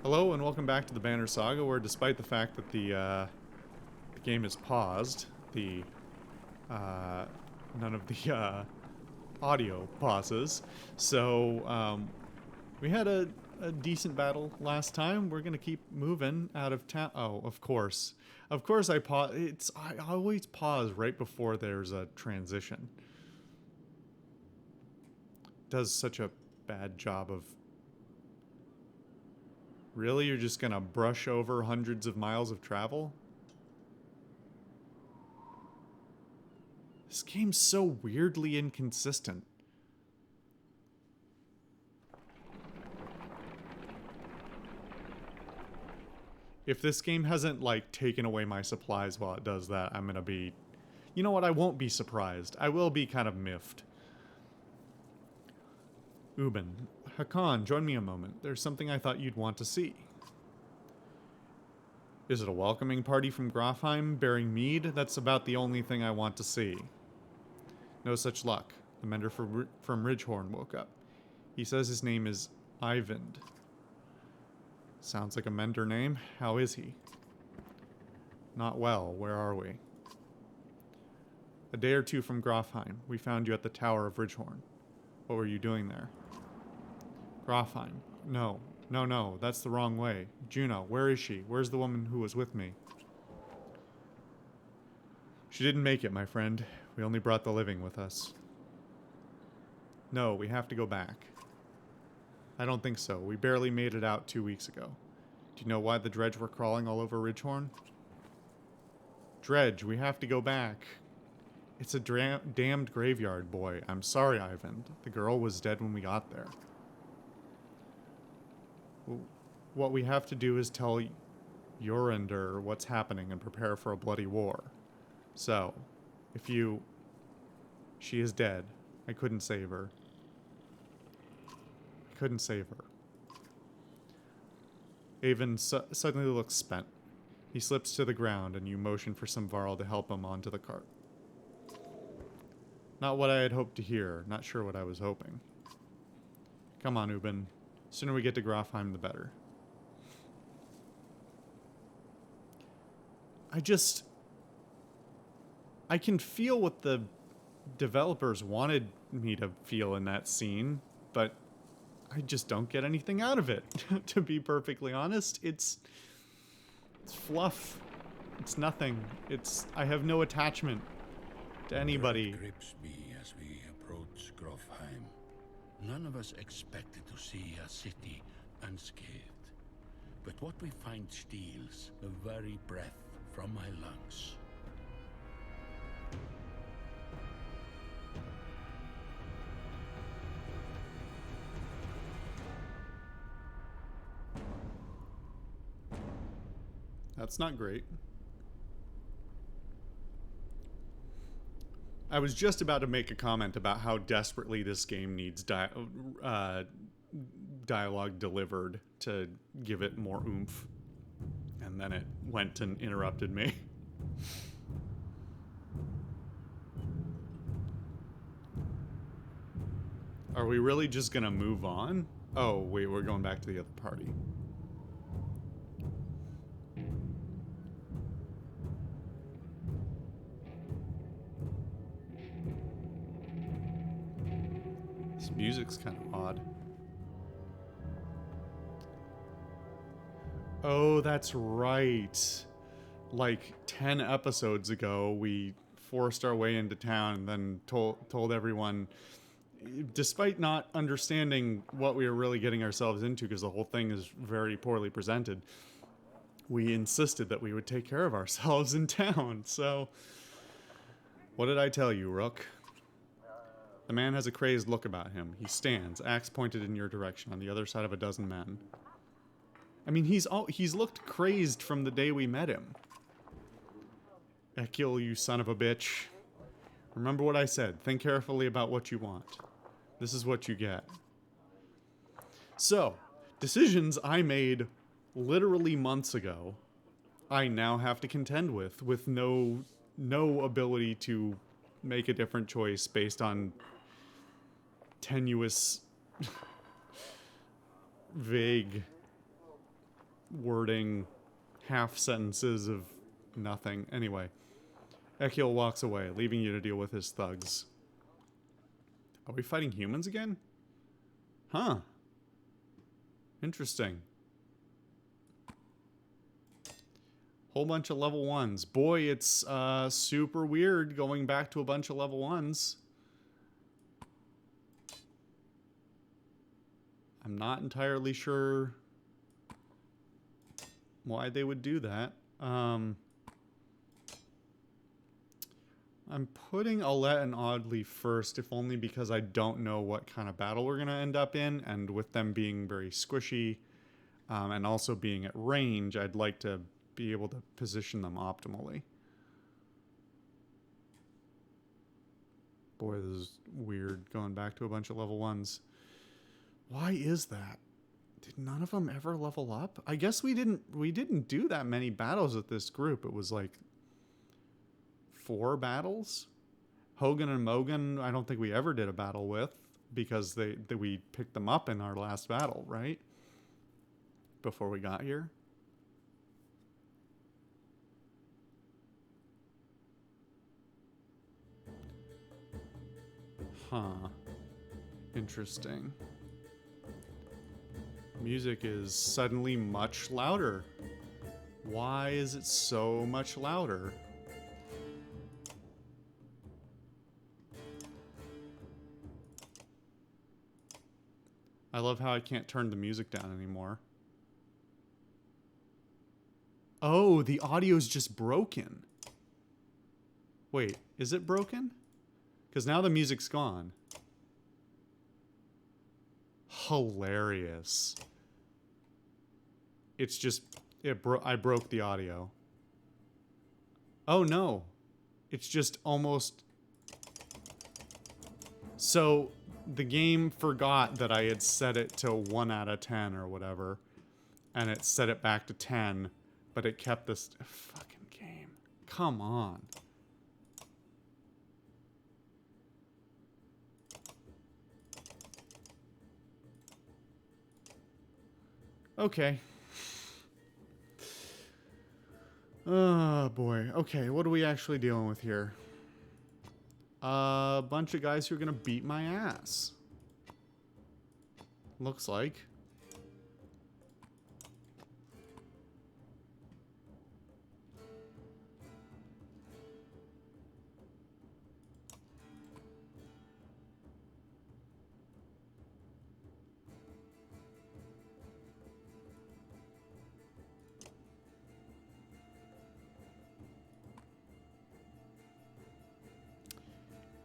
Hello and welcome back to the Banner Saga, where despite the fact that the game is paused, none of the audio pauses. So we had a decent battle last time. We're gonna keep moving out of town. Oh, of course I pause. I always pause right before there's a transition. Does such a bad job of. Really? You're just gonna brush over hundreds of miles of travel? This game's so weirdly inconsistent. If this game hasn't, like, taken away my supplies while it does that, I'm gonna be... You know what? I won't be surprised. I will be kind of miffed. Ubin. Hakan, join me a moment. There's something I thought you'd want to see. Is it a welcoming party from Grafheim bearing mead? That's about the only thing I want to see. No such luck. The mender from Ridgehorn woke up. He says his name is Eyvind. Sounds like a mender name. How is he? Not well. Where are we? A day or two from Grafheim. We found you at the Tower of Ridgehorn. What were you doing there? Grafheim. No. No. That's the wrong way. Juno. Where is she? Where's the woman who was with me? She didn't make it, my friend. We only brought the living with us. No, we have to go back. I don't think so. We barely made it out 2 weeks ago. Do you know why the dredge were crawling all over Ridgehorn? Dredge, we have to go back. It's a damned graveyard, boy. I'm sorry, Eyvind. The girl was dead when we got there. What we have to do is tell Yorinder what's happening and prepare for a bloody war. So, if you... She is dead. I couldn't save her. Avon suddenly looks spent. He slips to the ground and you motion for Samvarl to help him onto the cart. Not what I had hoped to hear. Not sure what I was hoping. Come on, Ubin. Sooner we get to Grafheim, the better. I can feel what the developers wanted me to feel in that scene, but I just don't get anything out of it. To be perfectly honest, it's fluff. It's nothing. I have no attachment to anybody. Dread grips me as we approach Grofheim. None of us expected to see a city unscathed. But what we find steals the very breath from my lungs. That's not great. I was just about to make a comment about how desperately this game needs dialogue delivered to give it more oomph. And then it went and interrupted me. Are we really just gonna move on? Oh, wait, we're going back to the other party. This music's kind of odd. Oh, that's right. Like 10 episodes ago, we forced our way into town and then told everyone, despite not understanding what we were really getting ourselves into, because the whole thing is very poorly presented, we insisted that we would take care of ourselves in town. So, what did I tell you, Rook? The man has a crazed look about him. He stands, axe pointed in your direction, on the other side of a dozen men. I mean, he's looked crazed from the day we met him. Ekil, you son of a bitch. Remember what I said. Think carefully about what you want. This is what you get. So, decisions I made literally months ago, I now have to contend with no ability to make a different choice based on tenuous, vague wording half sentences of nothing. Anyway, Ekiel walks away, leaving you to deal with his thugs. Are we fighting humans again? Huh. Interesting. Whole bunch of level 1s. Boy, it's super weird going back to a bunch of level 1s. I'm not entirely sure why they would do that. I'm putting Aulette and Audley first, if only because I don't know what kind of battle we're going to end up in, and with them being very squishy and also being at range, I'd like to be able to position them optimally. Boy, this is weird going back to a bunch of level 1s. Why is that? Did none of them ever level up? I guess we didn't do that many battles with this group. It was like 4 battles. Hogan and Mogan, I don't think we ever did a battle with because we picked them up in our last battle, right? Before we got here. Huh. Interesting. Music is suddenly much louder. Why is it so much louder? I love how I can't turn the music down anymore. Oh, the audio's just broken. Wait, is it broken? Because now the music's gone. Hilarious. It's just, I broke the audio. Oh no. It's just almost... So, the game forgot that I had set it to 1 out of 10 or whatever. And it set it back to 10. But it kept this... Fucking game. Come on. Okay. Oh, boy. Okay, what are we actually dealing with here? A bunch of guys who are gonna beat my ass. Looks like.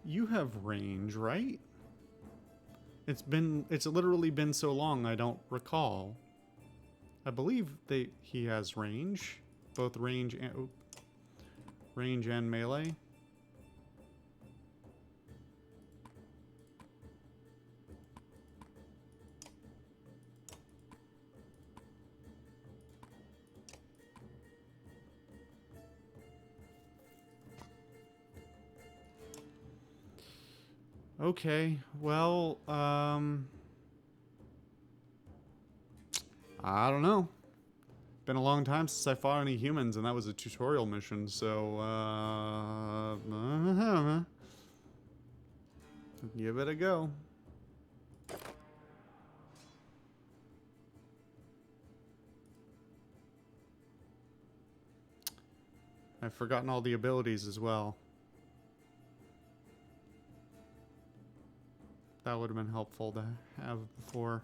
You have range, right? It's literally been so long I don't recall. I believe he has range, both range and melee. Okay, well, I don't know. Been a long time since I fought any humans, and that was a tutorial mission, so, give it a go. I've forgotten all the abilities as well. That would have been helpful to have before.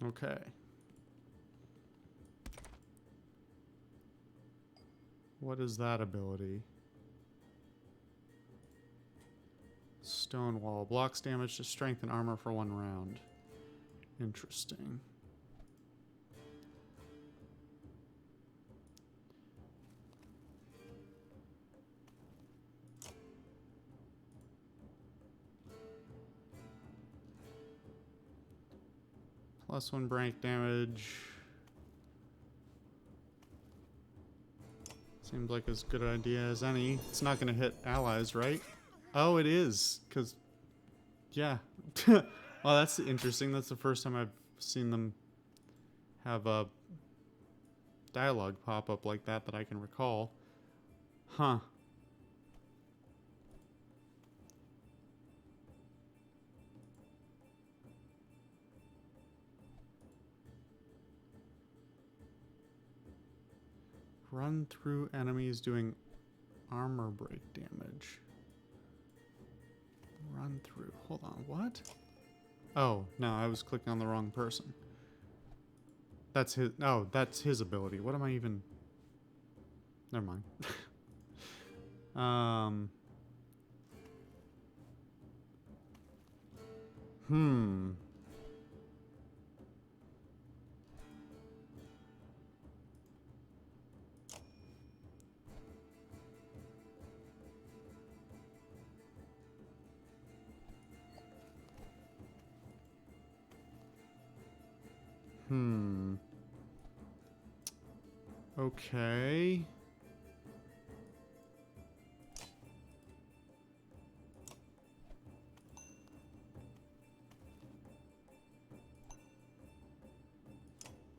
Okay. What is that ability? Stone wall. Blocks damage to strength and armor for 1 round. Interesting. +1 break damage. Seems like as good an idea as any. It's not gonna hit allies, right? Oh, it is, because... Yeah. Well, that's interesting. That's the first time I've seen them have a dialogue pop up like that I can recall. Huh. Run through enemies doing armor break damage. Run through. Hold on, what? Oh, no, I was clicking on the wrong person. That's his... Oh, that's his ability. What am I even... Never mind. Hmm. Okay.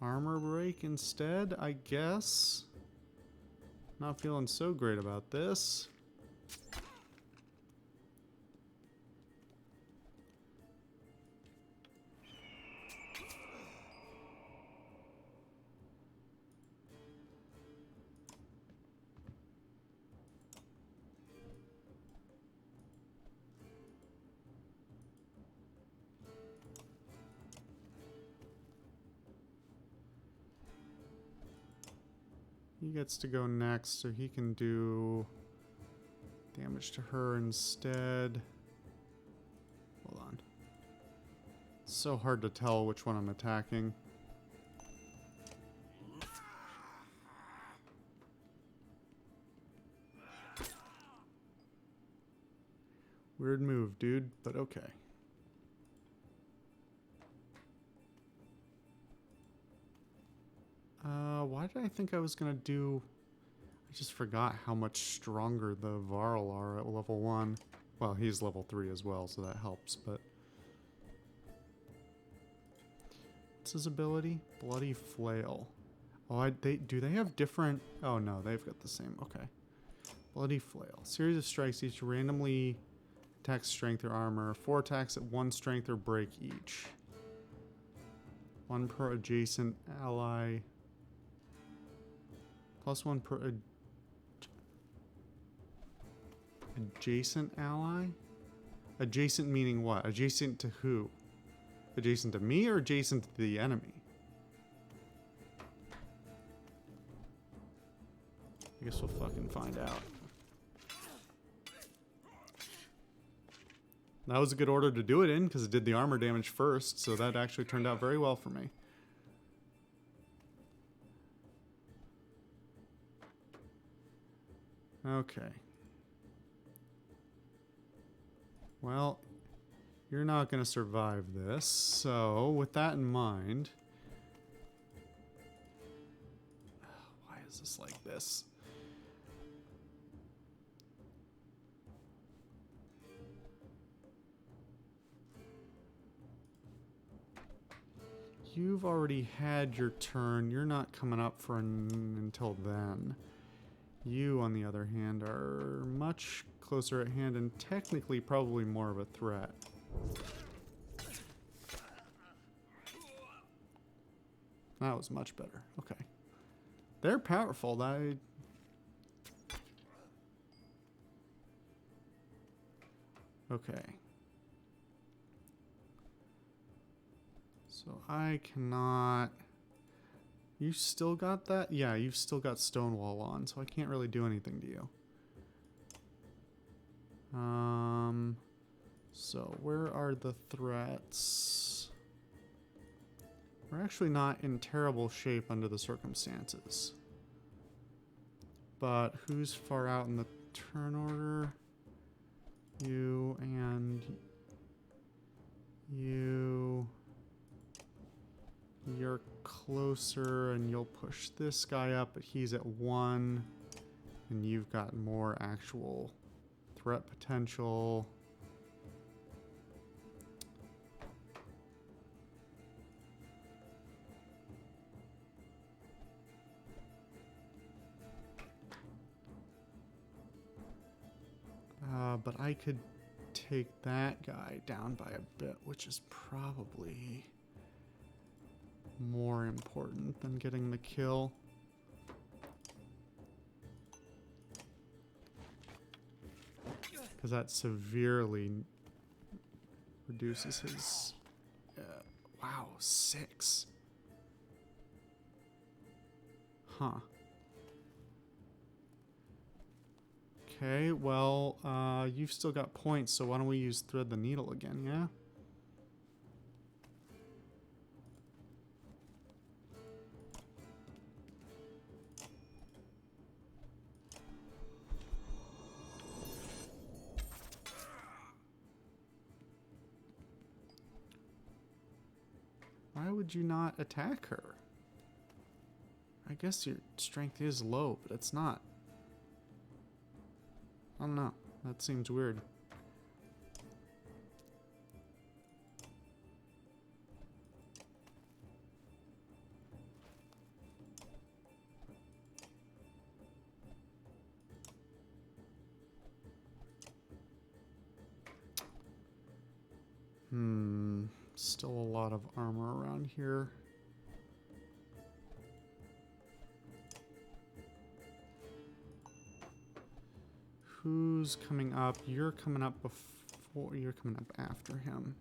Armor break instead, I guess. Not feeling so great about this. He gets to go next, so he can do damage to her instead. Hold on. It's so hard to tell which one I'm attacking. Weird move, dude, but okay. Why did I think I was gonna do... I just forgot how much stronger the Varl are at level 1. Well, he's level 3 as well, so that helps, but... What's his ability? Bloody Flail. Oh, do they have different... Oh, no, they've got the same. Okay. Bloody Flail. Series of strikes each randomly attacks strength or armor. 4 attacks at 1 strength or break each. 1 per adjacent ally. Plus 1 per adjacent ally? Adjacent meaning what? Adjacent to who? Adjacent to me or adjacent to the enemy? I guess we'll fucking find out. That was a good order to do it in because it did the armor damage first, so that actually turned out very well for me. Okay. Well, you're not going to survive this, so with that in mind... Why is this like this? You've already had your turn. You're not coming up for until then. You, on the other hand, are much closer at hand and technically probably more of a threat. That was much better. Okay. They're powerful. Okay. So I cannot... You still got that? Yeah, you've still got Stonewall on, so I can't really do anything to you. So where are the threats? We're actually not in terrible shape under the circumstances. But who's far out in the turn order? You and you... You're closer and you'll push this guy up, but he's at 1. And you've got more actual threat potential. But I could take that guy down by a bit, which is probably more important than getting the kill. Because that severely reduces his... wow, 6. Huh. Okay, well, you've still got points, so why don't we use Thread the Needle again, yeah? Why would you not attack her? I guess your strength is low, but it's not. I don't know. That seems weird. Still a lot of armor around here. Who's coming up? You're coming up before. You're coming up after him.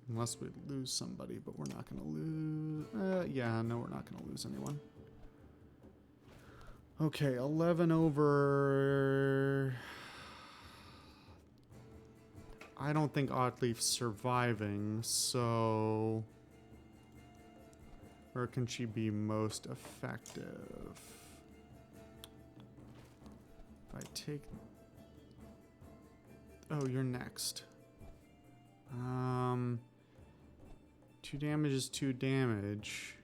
Unless we lose somebody, but we're not going to lose... yeah, no, we're not going to lose anyone. Okay, 11 over... I don't think Oddleaf's surviving, so... Where can she be most effective? If I take... Oh, you're next. 2 damage is 2 damage.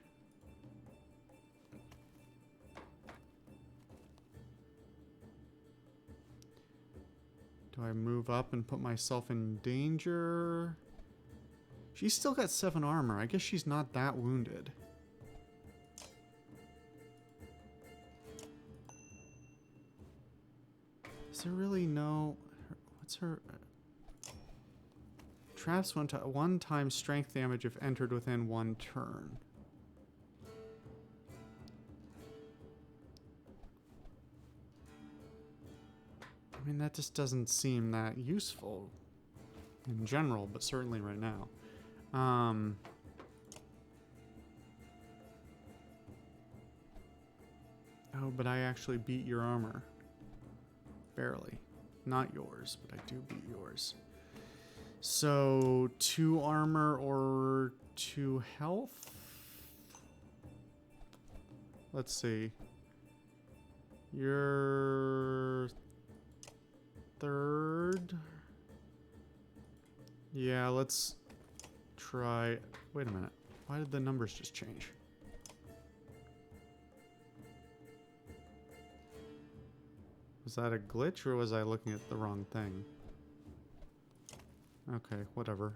Do I move up and put myself in danger? She's still got 7 armor. I guess she's not that wounded. Is there really no... What's her... Traps 1 time strength damage if entered within 1 turn. I mean, that just doesn't seem that useful in general, but certainly right now. Oh, but I actually beat your armor. Barely. Not yours, but I do beat yours. So, 2 armor or 2 health? Let's see. You're 3rd. Yeah, let's try... Wait a minute. Why did the numbers just change? Was that a glitch or was I looking at the wrong thing? Okay, whatever.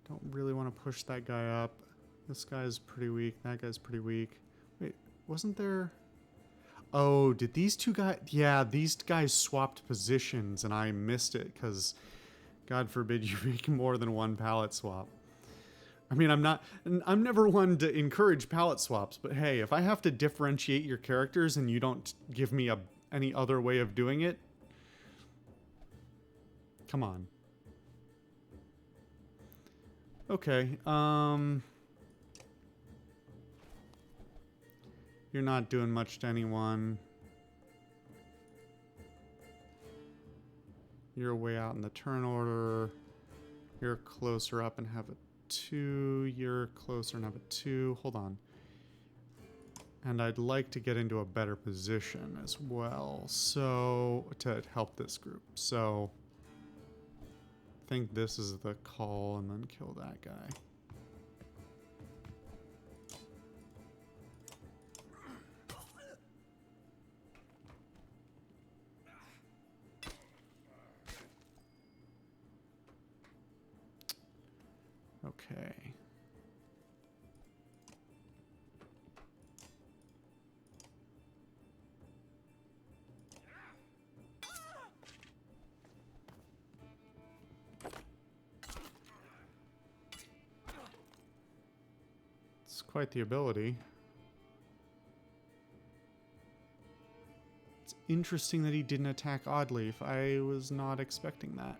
Don't really want to push that guy up. This guy's pretty weak. That guy's pretty weak. Wait, wasn't there... Oh, did these 2 guys... Yeah, these guys swapped positions and I missed it because... God forbid you make more than 1 palette swap. I mean, I'm never one to encourage palette swaps, but hey, if I have to differentiate your characters and you don't give me any other way of doing it, come on. Okay, you're not doing much to anyone. You're way out in the turn order. You're closer up and have a 2. You're closer and have a 2. Hold on. And I'd like to get into a better position as well, so to help this group. So I think this is the call, and then kill that guy. Okay. It's quite the ability. It's interesting that he didn't attack Oddleaf. I was not expecting that.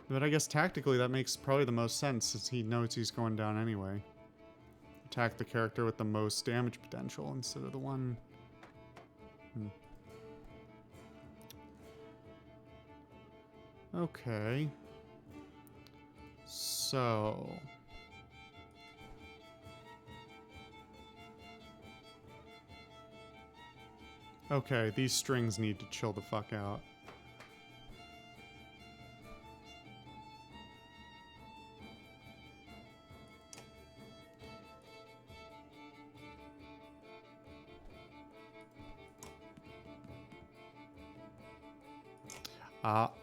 But I guess tactically that makes probably the most sense since he knows he's going down anyway. Attack the character with the most damage potential instead of the one... Okay. So... Okay, these strings need to chill the fuck out.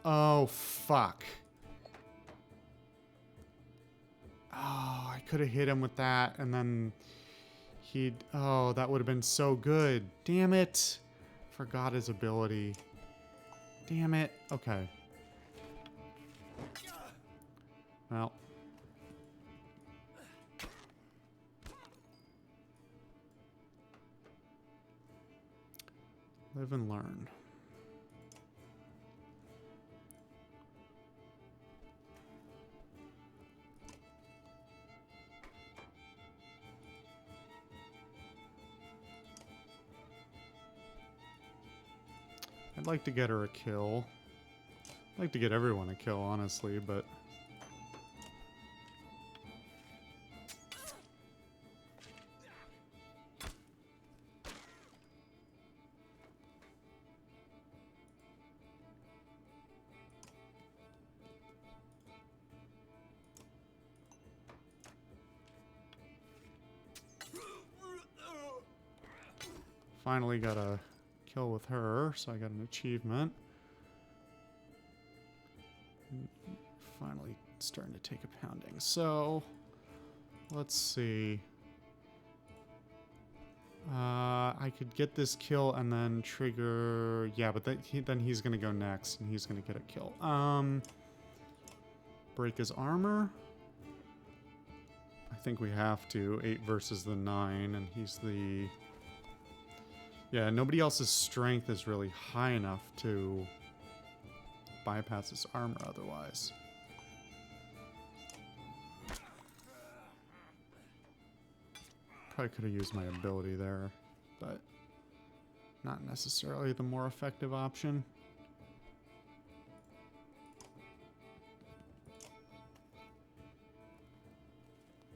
Oh, fuck. Oh, I could have hit him with that, and then he'd... Oh, that would have been so good. Damn it. Forgot his ability. Damn it. Okay. Well. Live and learn. I'd like to get her a kill. I'd like to get everyone a kill, honestly, but... Finally got a kill with her, so I got an achievement. Finally starting to take a pounding. So, let's see. I could get this kill and then trigger... Yeah, but then he's going to go next, and he's going to get a kill. Break his armor. I think we have to. 8 versus the 9, and he's the... Yeah, nobody else's strength is really high enough to bypass his armor otherwise. Probably could have used my ability there, but not necessarily the more effective option.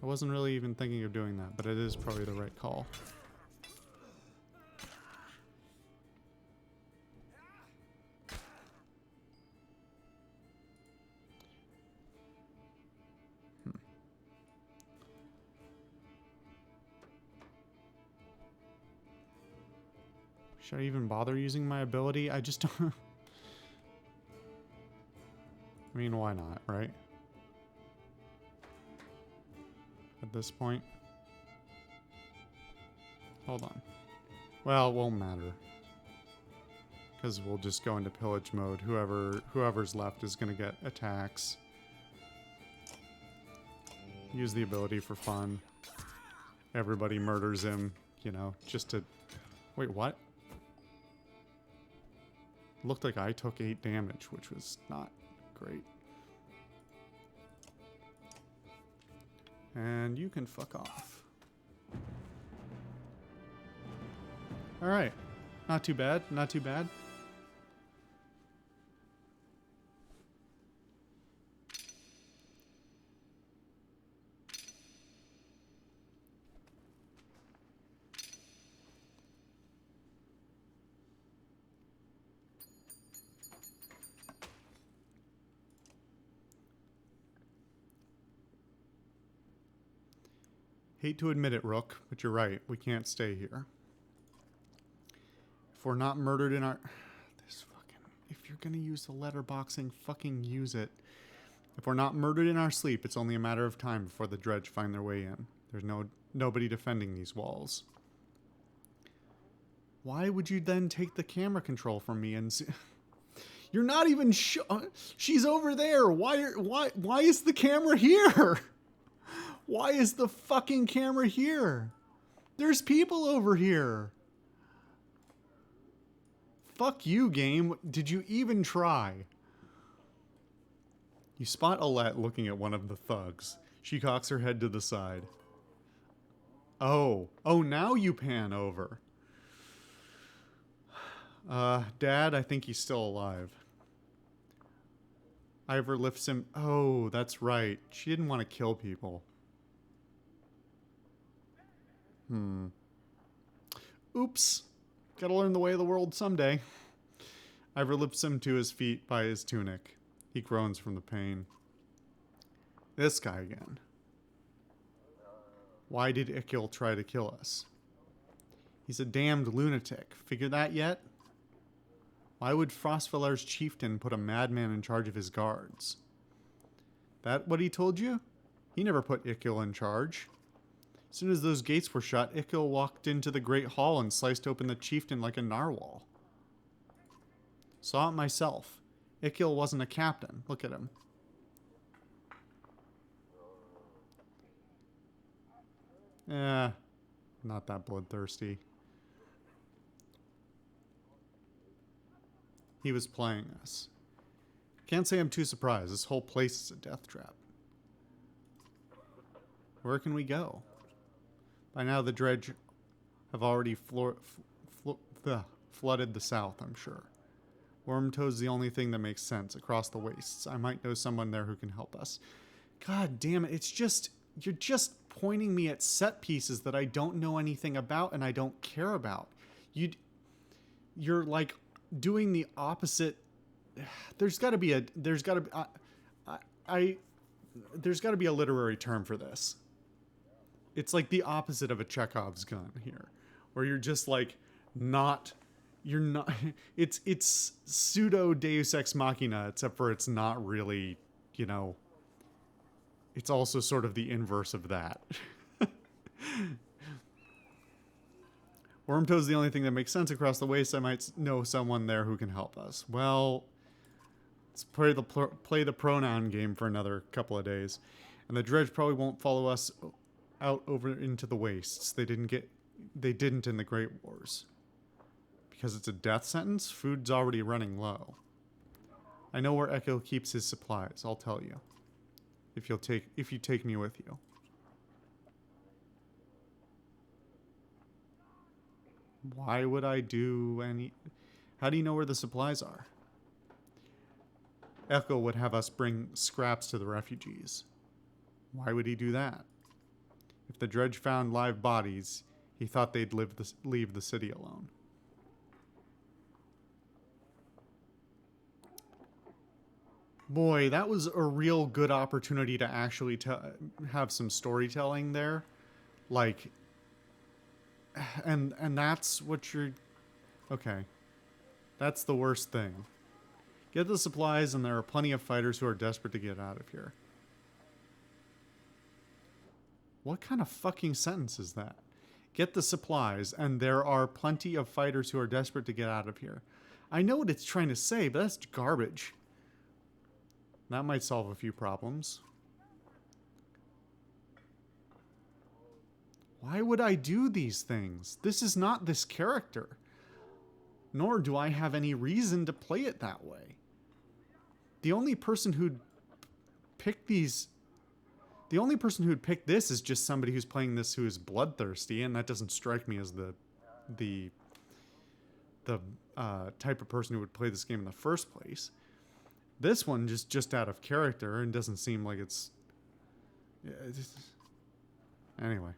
I wasn't really even thinking of doing that, but it is probably the right call. Should I even bother using my ability? I just don't... I mean, why not, right? At this point. Hold on. Well, it won't matter. Because we'll just go into pillage mode. Whoever's left is going to get attacks. Use the ability for fun. Everybody murders him, you know, just to... Wait, what? Looked like I took 8 damage, which was not great. And you can fuck off. Alright. Not too bad, not too bad. Hate to admit it, Rook, but you're right. We can't stay here. If we're not murdered in our... If you're gonna use the letterboxing, fucking use it. If we're not murdered in our sleep, it's only a matter of time before the dredge find their way in. There's nobody defending these walls. Why would you then take the camera control from me and... You're not even she's over there. Why is the camera here? Why is the fucking camera here? There's people over here. Fuck you, game. Did you even try? You spot Alette looking at one of the thugs. She cocks her head to the side. Oh, now you pan over. Dad, I think he's still alive. Ivor lifts him. Oh, that's right. She didn't want to kill people. Oops. Gotta learn the way of the world someday. Ivor lifts him to his feet by his tunic. He groans from the pain. This guy again. Why did Ikil try to kill us? He's a damned lunatic. Figure that yet? Why would Frostvalar's chieftain put a madman in charge of his guards? That what he told you? He never put Ikil in charge. As soon as those gates were shut, Ikil walked into the great hall and sliced open the chieftain like a narwhal. Saw it myself. Ikil wasn't a captain. Look at him. Not that bloodthirsty. He was playing us. Can't say I'm too surprised. This whole place is a death trap. Where can we go? By now the dredge have already flooded the south, I'm sure. Wormtoad's the only thing that makes sense across the wastes. I might know someone there who can help us. God damn it, it's just... You're just pointing me at set pieces that I don't know anything about and I don't care about. You're like doing the opposite. There's got to be a literary term for this. It's like the opposite of a Chekhov's gun here, where you're just like it's pseudo Deus Ex Machina, except for it's not really, it's also sort of the inverse of that. Wormtoad's the only thing that makes sense across the waste. I might know someone there who can help us. Well, let's play the pronoun game for another couple of days. And the dredge probably won't follow us out over into the wastes. They didn't in the Great Wars. Because it's a death sentence, food's already running low. I know where Ekil keeps his supplies, I'll tell you. If you take me with you. Why would I do any... How do you know where the supplies are? Ekil would have us bring scraps to the refugees. Why would he do that? If the dredge found live bodies, he thought they'd leave the city alone. Boy, that was a real good opportunity to actually have some storytelling there. Like, and that's what you're... Okay. That's the worst thing. Get the supplies and there are plenty of fighters who are desperate to get out of here. What kind of fucking sentence is that? Get the supplies and there are plenty of fighters who are desperate to get out of here. I know what it's trying to say, but that's garbage. That might solve a few problems. Why would I do these things? This is not this character. Nor do I have any reason to play it that way. The only person who'd pick this is just somebody who's playing this who is bloodthirsty, and that doesn't strike me as the type of person who would play this game in the first place. This one just out of character and doesn't seem like it's... Anyway.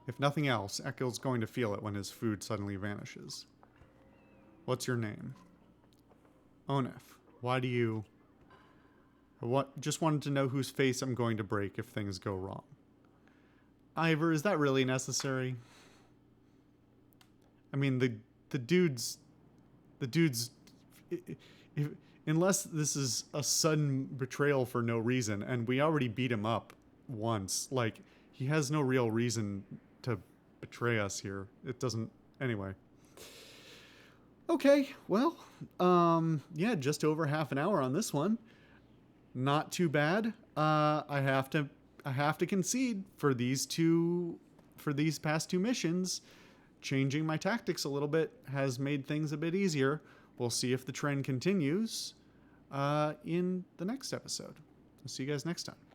If nothing else, Ekil's going to feel it when his food suddenly vanishes. What's your name? Onef. Why do you... Just wanted to know whose face I'm going to break if things go wrong. Ivor, is that really necessary? I mean, the dude's if, unless this is a sudden betrayal for no reason, and we already beat him up once, like, he has no real reason to betray us here. It doesn't. Anyway. Okay, well, yeah, just over half an hour on this one. Not too bad. I have to concede for these past two missions. Changing my tactics a little bit has made things a bit easier. We'll see if the trend continues in the next episode. I'll see you guys next time.